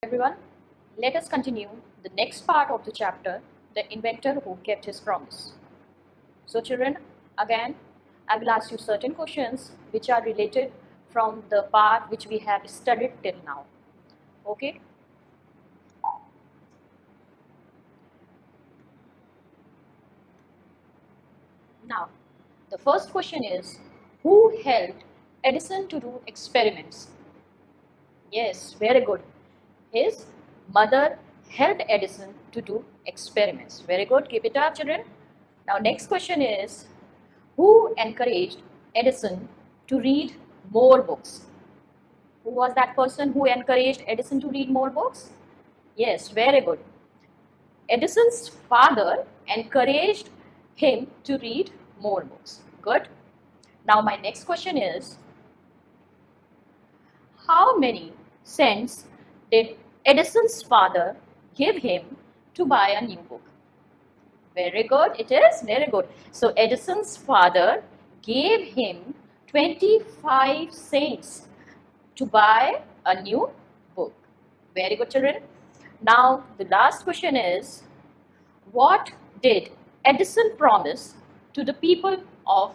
Everyone, let us continue the next part of the chapter, the inventor who kept his promise. So children, again, I will ask you certain questions which are related from the part which we have studied till now. Okay? Now, the first question is, who helped Edison to do experiments? Yes, very good. His mother helped Edison to do experiments. Very good. Keep it up, children. Now, next question is, who encouraged Edison to read more books? Who was that person who encouraged Edison to read more books? Yes, very good. Edison's father encouraged him to read more books. Good. Now, my next question is, how many cents did Edison's father give him to buy a new book? Very good, it is very good. So Edison's father gave him 25 cents to buy a new book. Very good, children. Now the last question is, what did Edison promise to the people of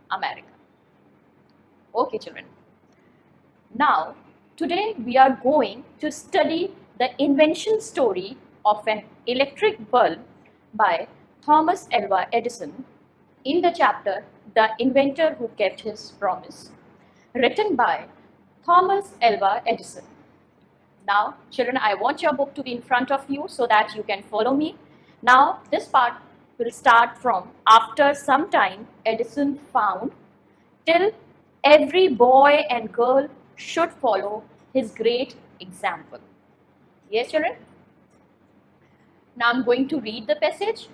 America? Okay, children. Now, today we are going to study the invention story of an electric bulb by Thomas Alva Edison in the chapter The Inventor Who Kept His Promise, written by Thomas Alva Edison. Now, children, I want your book to be in front of you so that you can follow me. Now, this part will start from after some time Edison found till every boy and girl should follow his great example. Yes, children? Now I'm going to read the passage.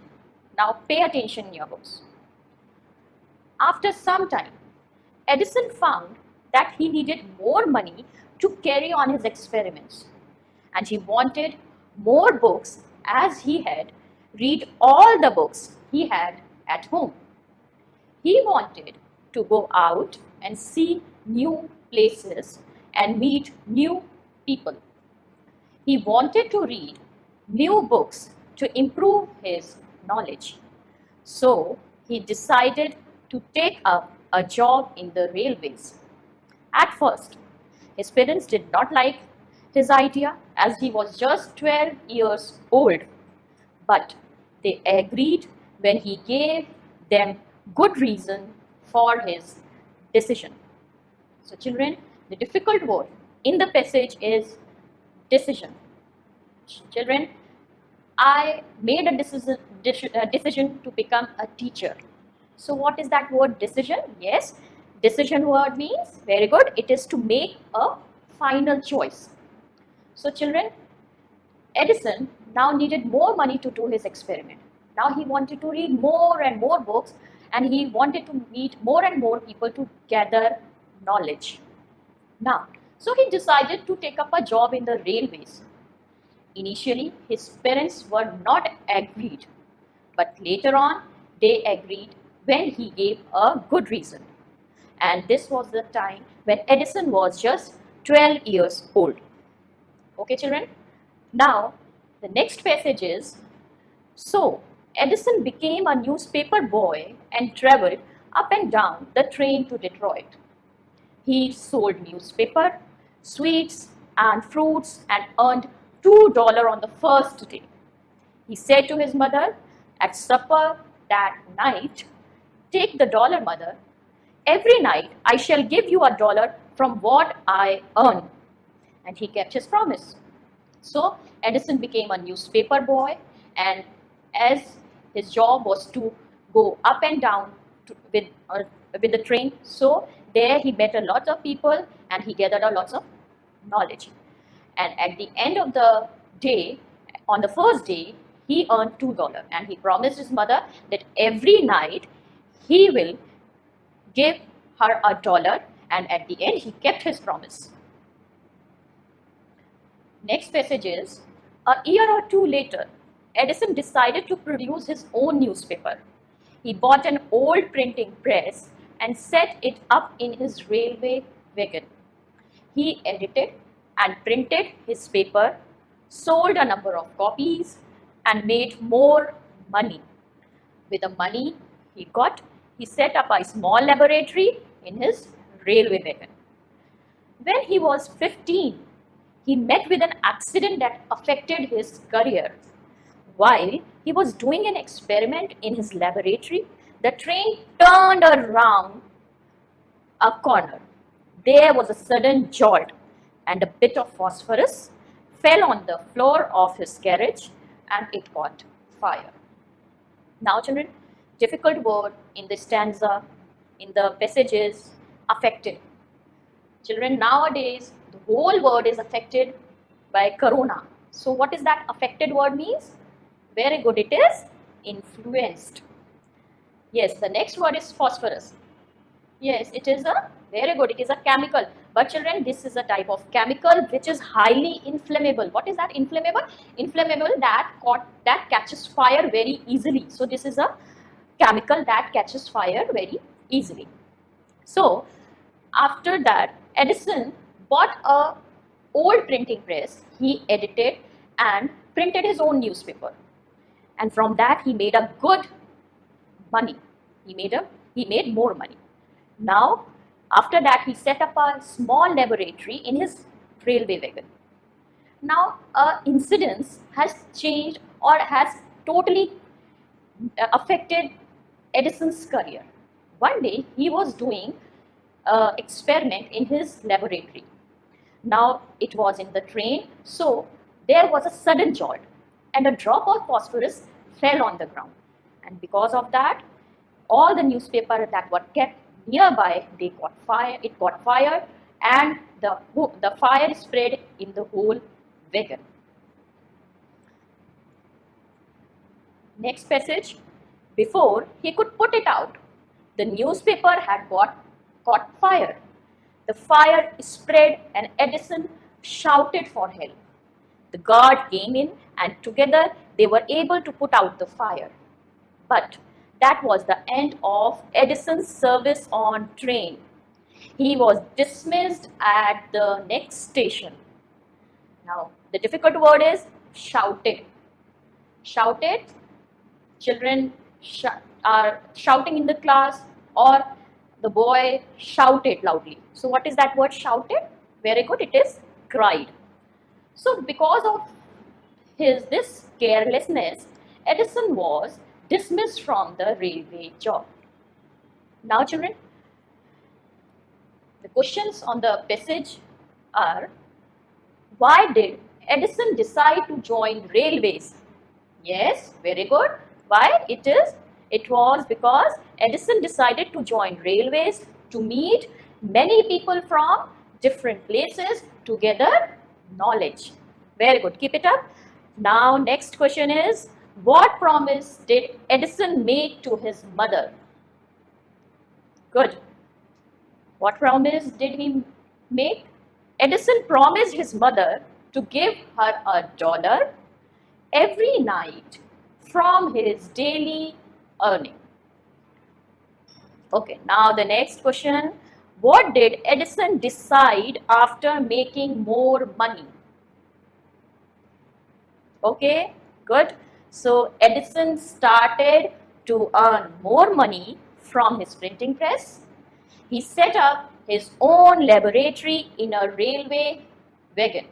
Now pay attention in your books. After some time, Edison found that he needed more money to carry on his experiments, and he wanted more books as he had read all the books he had at home. He wanted to go out and see new places and meet new people. He wanted to read new books to improve his knowledge. So he decided to take up a job in the railways. At first, his parents did not like his idea as he was just 12 years old, but they agreed when he gave them good reason for his decision. So children, the difficult word in the passage is decision. Children, I made a decision to become a teacher. So what is that word decision? Yes, decision word means, very good, it is to make a final choice. So children, Edison now needed more money to do his experiment. Now he wanted to read more and more books, and he wanted to meet more and more people to gather knowledge. Now, so he decided to take up a job in the railways. Initially, his parents were not agreed, but later on, they agreed when he gave a good reason. And this was the time when Edison was just 12 years old. Okay, children? Now, the next passage is, so Edison became a newspaper boy and traveled up and down the train to Detroit. He sold newspaper, sweets and fruits and earned $2 on the first day. He said to his mother at supper that night, "Take the dollar, mother. Every night I shall give you $1 from what I earn." And he kept his promise. So Edison became a newspaper boy, and as his job was to go up and down with the train, so there he met a lot of people and he gathered a lot of knowledge. And at the end of the day, on the first day, he earned $2, and he promised his mother that every night he will give her $1, and at the end he kept his promise. Next passage is, a year or two later, Edison decided to produce his own newspaper. He bought an old printing press and set it up in his railway wagon. He edited and printed his paper sold a number of copies, and made more money. With the money he got, he set up a small laboratory in his railway wagon. When he was 15, he met with an accident that affected his career. While he was doing an experiment in his laboratory, the train turned around a corner. There was a sudden jolt, and a bit of phosphorus fell on the floor of his carriage, and it caught fire. Now children, difficult word in the stanza, in the passages, affected. Children, nowadays the whole world is affected by corona. So what is that affected word means? Very good, it is influenced. Yes, the next word is phosphorus. Yes, it is a very good, it is a chemical. But children, this is a type of chemical which is highly inflammable. What is that inflammable? Inflammable that catches fire very easily. So this is a chemical that catches fire very easily. So after that, Edison bought a old printing press. He edited and printed his own newspaper, and from that he made a good money. He made more money. Now after that, he set up a small laboratory in his railway wagon. Now incidents has changed or has totally affected Edison's career. One day he was doing an experiment in his laboratory. Now it was in the train, so there was a sudden jolt, and a drop of phosphorus fell on the ground, and because of that, all the newspapers that were kept nearby, they caught fire. It caught fire, and the fire spread in the whole wagon. Next passage. Before he could put it out, the newspaper had caught fire. The fire spread, and Edison shouted for help. The guard came in, and together they were able to put out the fire. But that was the end of Edison's service on train. He was dismissed at the next station. Now, the difficult word is shouted. Shouted, children are shouting in the class, or the boy shouted loudly. So what is that word shouted? Very good, it is cried. So because of this carelessness, Edison was dismissed from the railway job. Now children, the questions on the passage are, why did Edison decide to join railways? Yes, very good. Why? It was because Edison decided to join railways to meet many people from different places to gather knowledge. Very good, keep it up. Now next question is, what promise did Edison make to his mother? Good. What promise did he make? Edison promised his mother to give her $1 every night from his daily earning. Okay, now the next question. What did Edison decide after making more money? Okay, good. So Edison started to earn more money from his printing press. He set up his own laboratory in a railway wagon.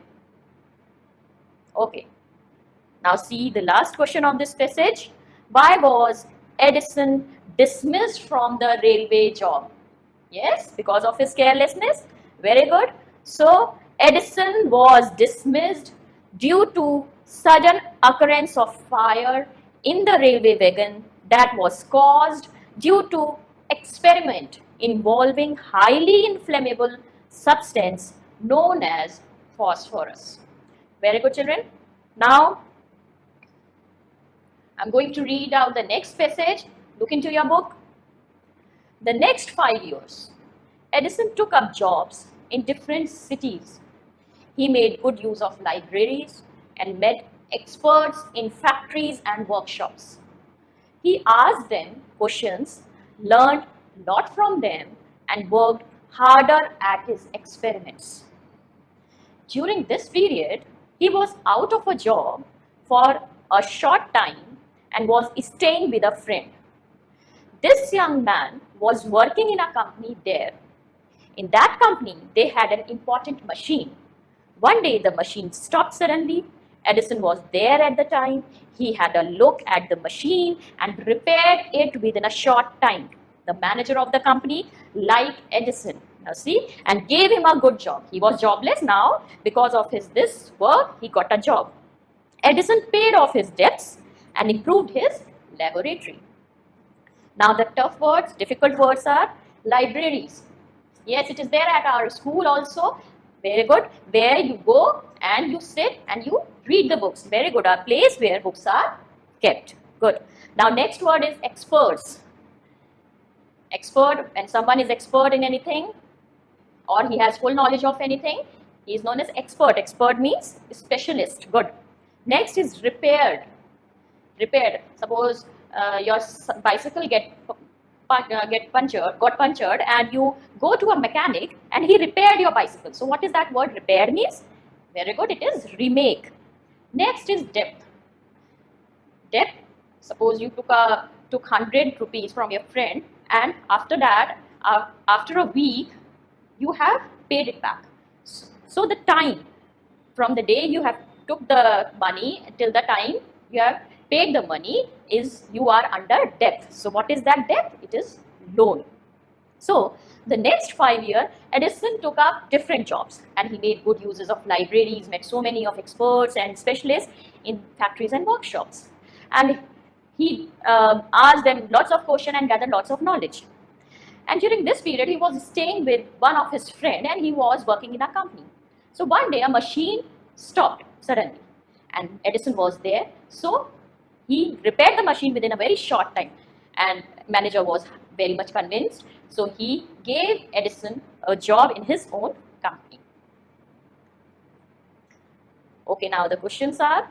Okay, now see the last question of this passage. Why was Edison dismissed from the railway job? Yes, because of his carelessness. Very good. So Edison was dismissed due to sudden occurrence of fire in the railway wagon that was caused due to experiment involving highly inflammable substance known as phosphorus. Very good children. Now I'm going to read out the next passage. Look into your book. The next 5 years, Edison took up jobs in different cities. He made good use of libraries and met experts in factories and workshops. He asked them questions, learned a lot from them, and worked harder at his experiments. During this period, He was out of a job for a short time and was staying with a friend. This young man was working in a company there. In that company, they had an important machine. One day, the machine stopped suddenly. Edison was there at the time. He had a look at the machine and repaired it within a short time. The manager of the company liked Edison, now see, and gave him a good job. He was jobless now. Because of this work, he got a job. Edison paid off his debts and improved his laboratory. Now the tough words, difficult words are libraries. Yes, it is there at our school also. Very good. Where you go and you sit and you read the books. Very good. A place where books are kept. Good. Now next word is experts. Expert, when someone is expert in anything or he has full knowledge of anything, he is known as expert. Expert means specialist. Good. Next is repaired. Repaired. Suppose your bicycle got punctured and you go to a mechanic and he repaired your bicycle. So what is that word repair means? Very good, it is remake. Next is depth. Depth, suppose you took 100 rupees from your friend and after that, after a week, you have paid it back. So the time from the day you have took the money till the time you have paid the money is you are under debt. So what is that debt? It is loan. So the next 5 years, Edison took up different jobs and he made good uses of libraries, met so many of experts and specialists in factories and workshops. And he asked them lots of questions and gathered lots of knowledge. And during this period, he was staying with one of his friends and he was working in a company. So one day a machine stopped suddenly and Edison was there. So he repaired the machine within a very short time and manager was very much convinced. So he gave Edison a job in his own company. Okay, now the questions are,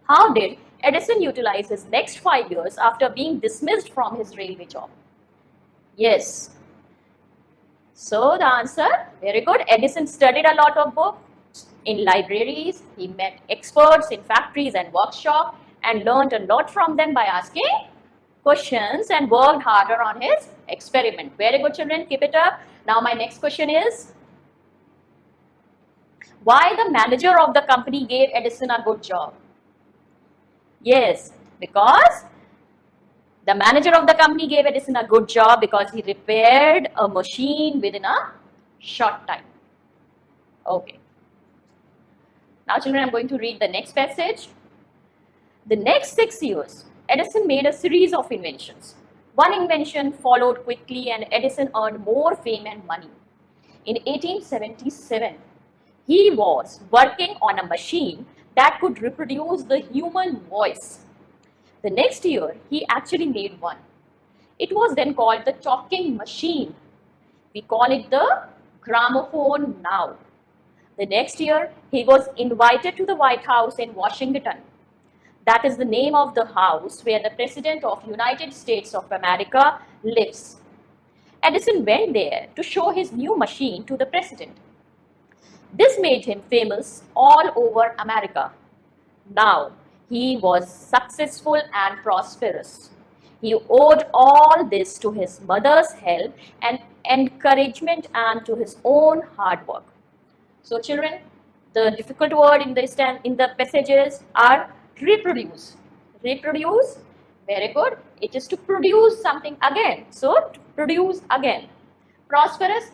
how did Edison utilize his next 5 years after being dismissed from his railway job? Yes. So the answer, very good. Edison studied a lot of books in libraries. He met experts in factories and workshops and learned a lot from them by asking questions and worked harder on his experiment. Very good, children, keep it up. Now my next question is, why the manager of the company gave Edison a good job? Yes, because the manager of the company gave Edison a good job because he repaired a machine within a short time. Okay. Now children, I'm going to read the next passage. The next 6 years, Edison made a series of inventions. One invention followed quickly and Edison earned more fame and money. In 1877, he was working on a machine that could reproduce the human voice. The next year, he actually made one. It was then called the talking machine. We call it the gramophone now. The next year, he was invited to the White House in Washington. That is the name of the house where the President of the United States of America lives. Edison went there to show his new machine to the President. This made him famous all over America. Now, he was successful and prosperous. He owed all this to his mother's help and encouragement and to his own hard work. So children, the difficult word in the passages are reproduce. Reproduce, very good. It is to produce something again. So to produce again. Prosperous,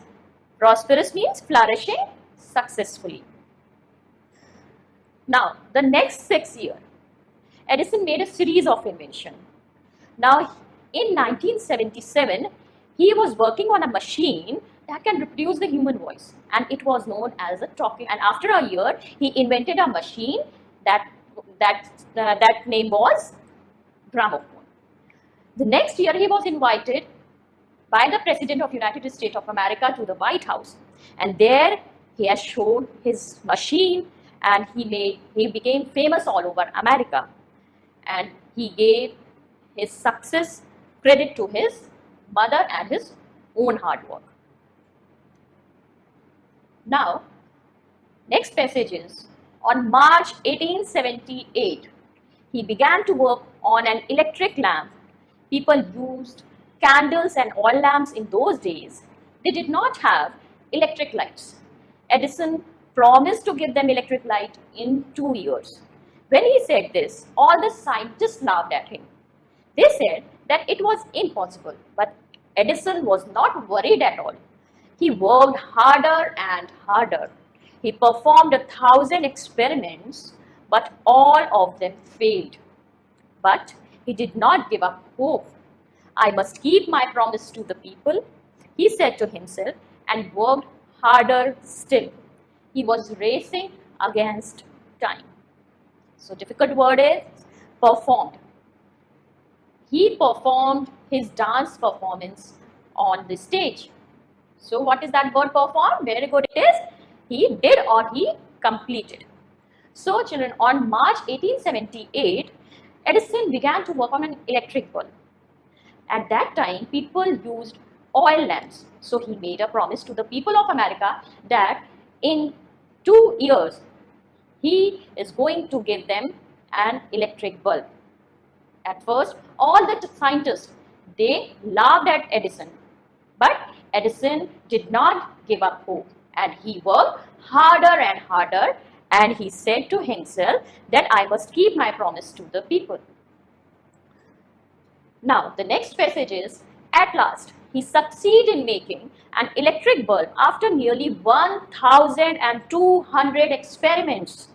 prosperous means flourishing successfully. Now the next 6 years, Edison made a series of inventions. Now in 1977, he was working on a machine that can reproduce the human voice and it was known as a talking, and after a year he invented a machine that name was gramophone. The next year he was invited by the President of the United States of America to the White House and there he has shown his machine and he became famous all over America and he gave his success credit to his mother and his own hard work. Now, next passage is On March 1878, he began to work on an electric lamp. People used candles and oil lamps in those days. They did not have electric lights. Edison promised to give them electric light in 2 years. When he said this, all the scientists laughed at him. They said that it was impossible, but Edison was not worried at all. He worked harder and harder. He performed 1,000 experiments, but all of them failed. But he did not give up hope. I must keep my promise to the people, he said to himself, and worked harder still. He was racing against time. So difficult word is performed. He performed his dance performance on the stage. So what is that word perform? Very good it is. He did or he completed. So children, on March 1878, Edison began to work on an electric bulb. At that time, people used oil lamps. So he made a promise to the people of America that in 2 years, he is going to give them an electric bulb. At first, all the scientists, they laughed at Edison. But Edison did not give up hope, and he worked harder and harder, and he said to himself that I must keep my promise to the people. Now, the next passage is, at last, he succeeded in making an electric bulb after nearly 1,200 experiments.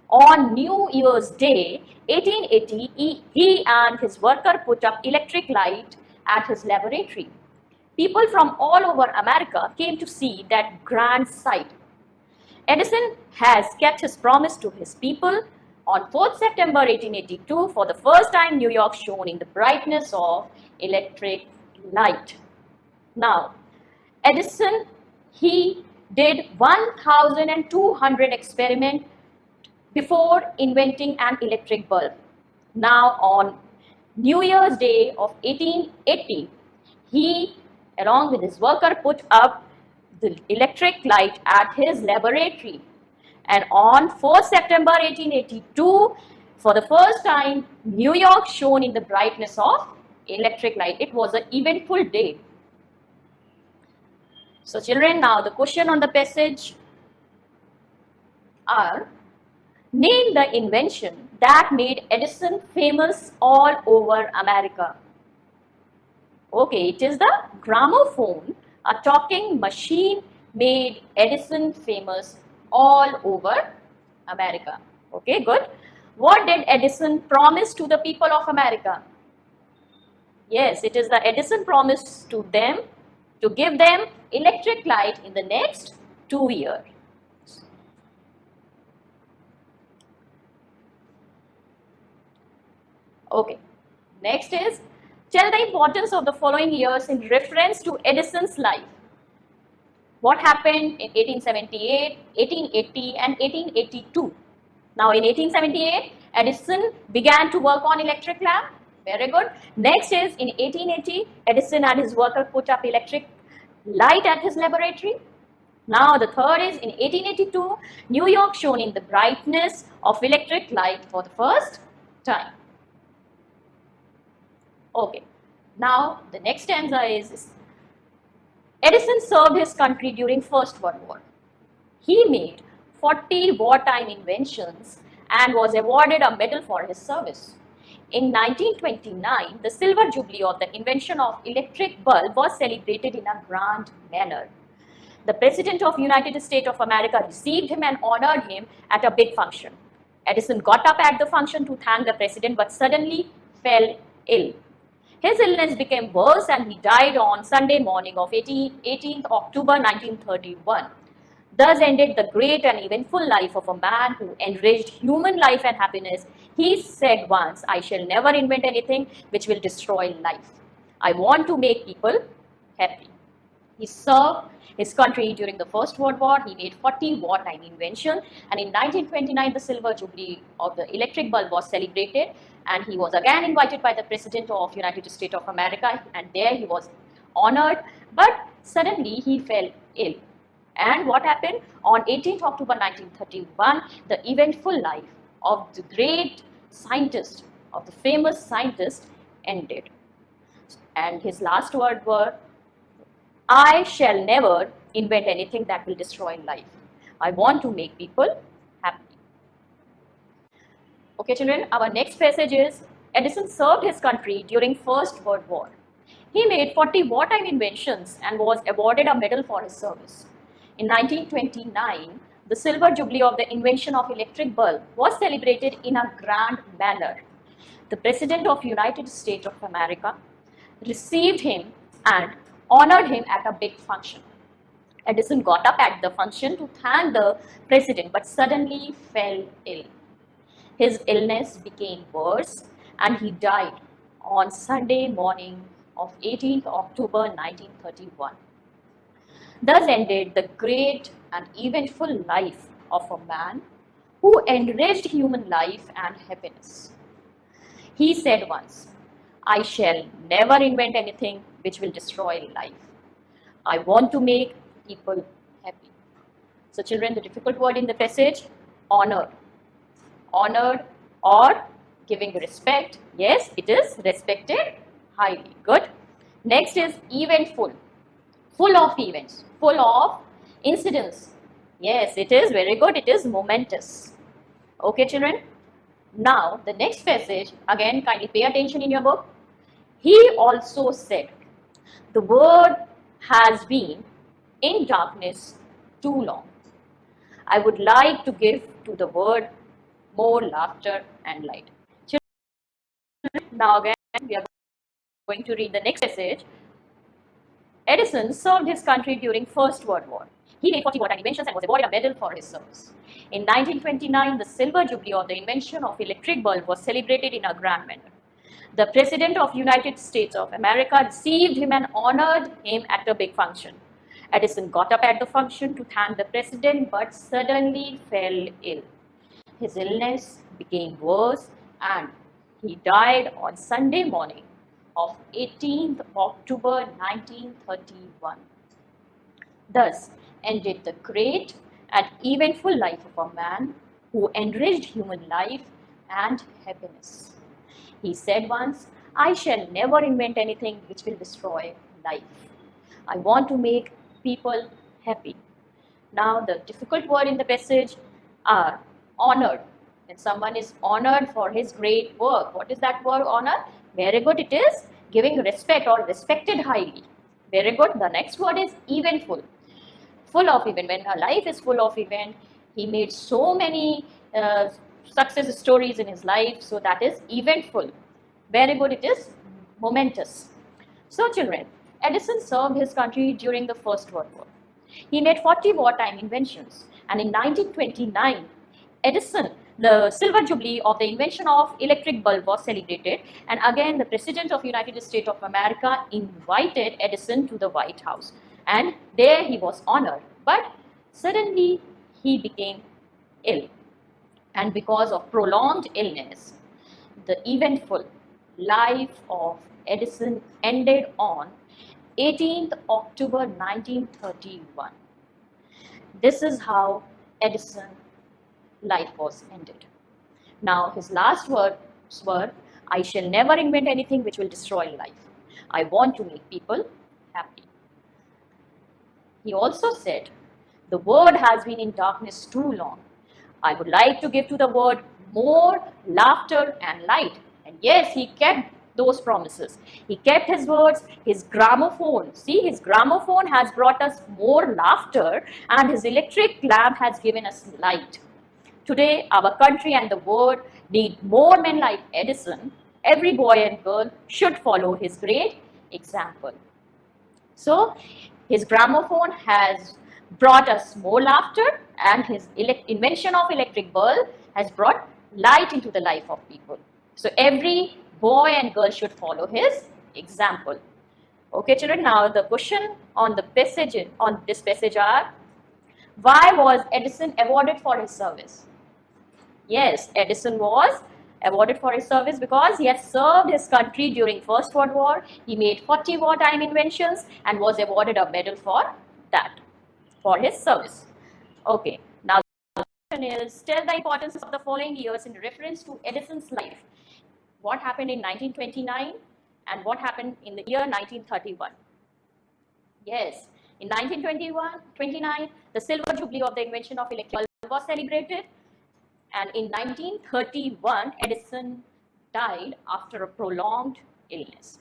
On New Year's Day, 1880, he and his worker put up electric light at his laboratory. People from all over America came to see that grand sight. Edison has kept his promise to his people. On 4th September 1882, for the first time, New York shone in the brightness of electric light. Now, Edison, he did 1,200 experiments before inventing an electric bulb. Now, on New Year's Day of 1880, he, along with his worker, put up the electric light at his laboratory. And on 4th September 1882, for the first time, New York shone in the brightness of electric light. It was an eventful day. So children, now the question on the passage are, name the invention that made Edison famous all over America. Okay, it is the gramophone. A talking machine made Edison famous all over America. Okay, good. What did Edison promise to the people of America? Yes, it is the Edison promise to them to give them electric light in the next 2 years. Okay, next is, tell the importance of the following years in reference to Edison's life. What happened in 1878, 1880 and 1882? Now in 1878, Edison began to work on electric lamp. Very good. Next is in 1880, Edison and his worker put up electric light at his laboratory. Now the third is in 1882, New York shone in the brightness of electric light for the first time. Okay, now the next stanza is, Edison served his country during First World War. He made 40 wartime inventions and was awarded a medal for his service. In 1929, the silver jubilee of the invention of electric bulb was celebrated in a grand manner. The President of United States of America received him and honored him at a big function. Edison got up at the function to thank the President but suddenly fell ill. His illness became worse and he died on Sunday morning of 18th October 1931. Thus ended the great and eventful life of a man who enriched human life and happiness. He said once, I shall never invent anything which will destroy life. I want to make people happy. He served his country during the First World War. He made 40 wartime inventions, and in 1929 the silver jubilee of the electric bulb was celebrated, and he was again invited by the President of United States of America, and there he was honored, but suddenly he fell ill. And what happened? On 18th October 1931, the eventful life of the great scientist, of the famous scientist, ended. And his last words were, I shall never invent anything that will destroy life. I want to make people happy. Okay, children, our next passage is, Edison served his country during First World War. He made 40 wartime inventions and was awarded a medal for his service. In 1929, the silver jubilee of the invention of electric bulb was celebrated in a grand manner. The President of United States of America received him and honored him at a big function. Edison got up at the function to thank the President but suddenly fell ill. His illness became worse and he died on Sunday morning of 18th October 1931. Thus ended the great and eventful life of a man who enriched human life and happiness. He said once, I shall never invent anything which will destroy life. I want to make people happy. So children, the difficult word in the passage, honored. Honored or giving respect. Yes, it is respected highly. Good. Next is eventful. Full of events. Full of incidents. Yes, it is very good. It is momentous. Okay, children. Now, the next passage, again, kindly pay attention in your book. He also said, the world has been in darkness too long. I would like to give to the world more laughter and light. Children, now again, we are going to read the next passage. Edison served his country during First World War. He made 40 wartime inventions and was awarded a medal for his service. In 1929, the silver jubilee of the invention of electric bulb was celebrated in a grand manner. The President of United States of America received him and honored him at a big function. Edison got up at the function to thank the President but suddenly fell ill. His illness became worse and he died on Sunday morning of 18th October 1931. Thus ended the great and eventful life of a man who enriched human life and happiness. He said once, I shall never invent anything which will destroy life. I want to make people happy. Now the difficult word in the passage are honored. When someone is honored for his great work, what is that word honor? Very good, it is giving respect or respected highly. Very good. The next word is eventful. Full of event. When her life is full of event, he made so many success stories in his life, so that is eventful. Very good, it is momentous. So children, Edison served his country during the First World War. He made 40 wartime inventions, and in 1929, Edison, the silver jubilee of the invention of electric bulb was celebrated, and again the President of United States of America invited Edison to the White House, and there he was honored. But suddenly he became ill, and because of prolonged illness, the eventful life of Edison ended on 18th October 1931. This is how Edison's life was ended. Now his last words were, I shall never invent anything which will destroy life. I want to make people happy. He also said, the world has been in darkness too long. I would like to give to the world more laughter and light. And yes, he kept those promises. He kept his words. His gramophone, see, his gramophone has brought us more laughter, and his electric lamp has given us light. Today, our country and the world need more men like Edison. Every boy and girl should follow his great example. So, his gramophone has brought us more laughter, and his invention of electric bulb has brought light into the life of people. So, every boy and girl should follow his example. Okay, children, now the question on this passage are, why was Edison awarded for his service? Yes, Edison was awarded for his service because he has served his country during First World War. He made 40 wartime inventions and was awarded a medal for that. for his service. Okay, now the question is, tell the importance of the following years in reference to Edison's life. What happened in 1929 and what happened in the year 1931? Yes, in 1929, the silver jubilee of the invention of electric bulb was celebrated, and in 1931, Edison died after a prolonged illness.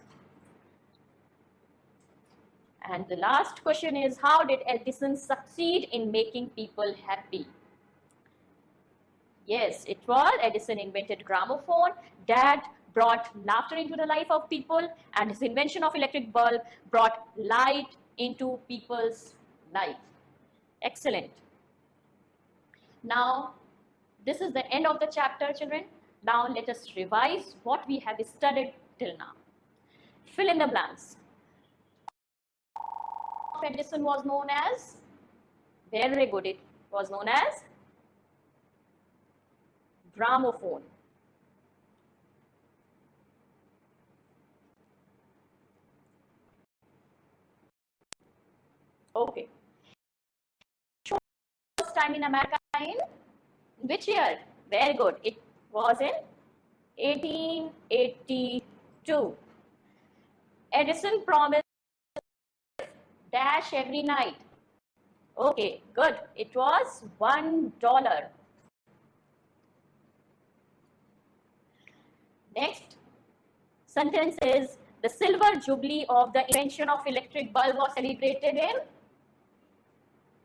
And the last question is, how did Edison succeed in making people happy? Yes, it was Edison invented gramophone. Dad brought laughter into the life of people, and his invention of electric bulb brought light into people's life. Excellent. Now, this is the end of the chapter, children. Now, let us revise what we have studied till now. Fill in the blanks. Edison was known as, very good, it was known as gramophone. Okay. First time in America in which year? Very good. It was in 1882. Edison promised dash every night. Okay, good. It was $1. Next sentence is, the silver jubilee of the invention of electric bulb was celebrated in,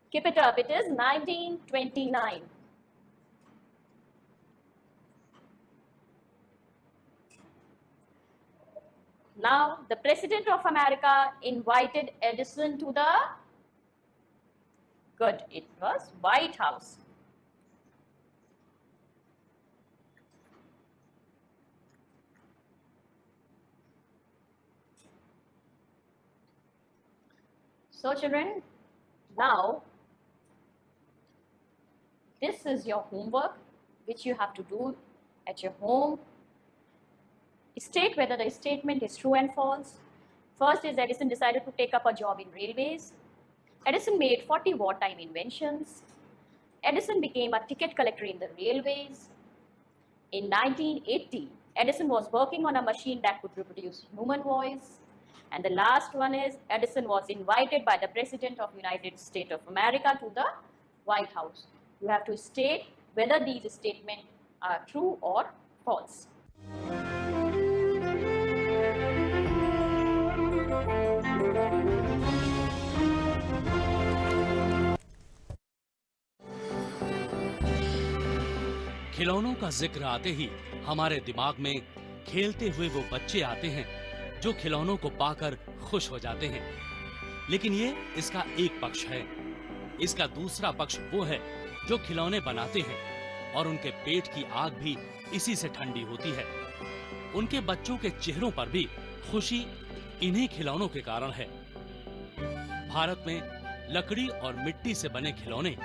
keep it up, it is 1929. Now, the President of America invited Edison to the, good, it was White House. So children, now this is your homework which you have to do at your home. State whether the statement is true and false. First is, Edison decided to take up a job in railways. Edison made 40 wartime inventions. Edison became a ticket collector in the railways. In 1980, Edison was working on a machine that could reproduce human voice. And the last one is, Edison was invited by the President of United States of America to the White House. You have to state whether these statements are true or false. खिलौनों का जिक्र आते ही हमारे दिमाग में खेलते हुए वो बच्चे आते हैं जो खिलौनों को पाकर खुश हो जाते हैं। लेकिन ये इसका एक पक्ष है। इसका दूसरा पक्ष वो है जो खिलौने बनाते हैं और उनके पेट की आग भी इसी से ठंडी होती है। उनके बच्चों के चेहरों पर भी खुशी इन्हीं खिलौनों के कारण है। भारत में लकड़ी और मिट्टी से बने खिलौने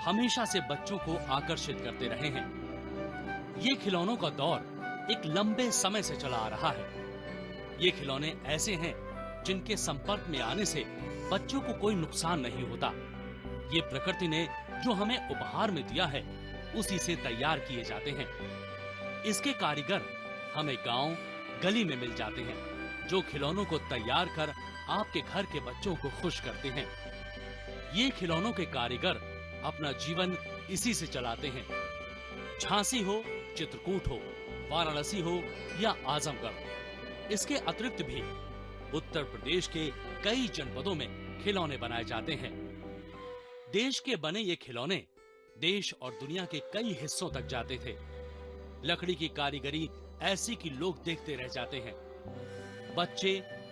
हमेशा से बच्चों को आकर्षित करते रहे हैं। ये खिलौनों का दौर एक लंबे समय से चला आ रहा है। ये खिलौने ऐसे हैं जिनके संपर्क में आने से बच्चों को कोई नुकसान नहीं होता। ये प्रकृति ने जो हमें उपहार में दिया है उसी से तैयार किए जाते हैं। इसके कारीगर हमें गांव गली में मिल जाते हैं जो खिलौनों को तैयार कर आपके घर के बच्चों को खुश करते हैं। ये खिलौनों के कारीगर अपना जीवन इसी से चलाते हैं। झांसी हो, चित्रकूट हो, वाराणसी हो या आजमगढ़, इसके अतिरिक्त भी उत्तर प्रदेश के कई जनपदों में खिलौने बनाए जाते हैं। देश के बने ये खिलौने देश और दुनिया के कई हिस्सों तक जाते थे। लकड़ी की कारीगरी ऐसी कि लोग देखते रह जाते हैं। बच्चे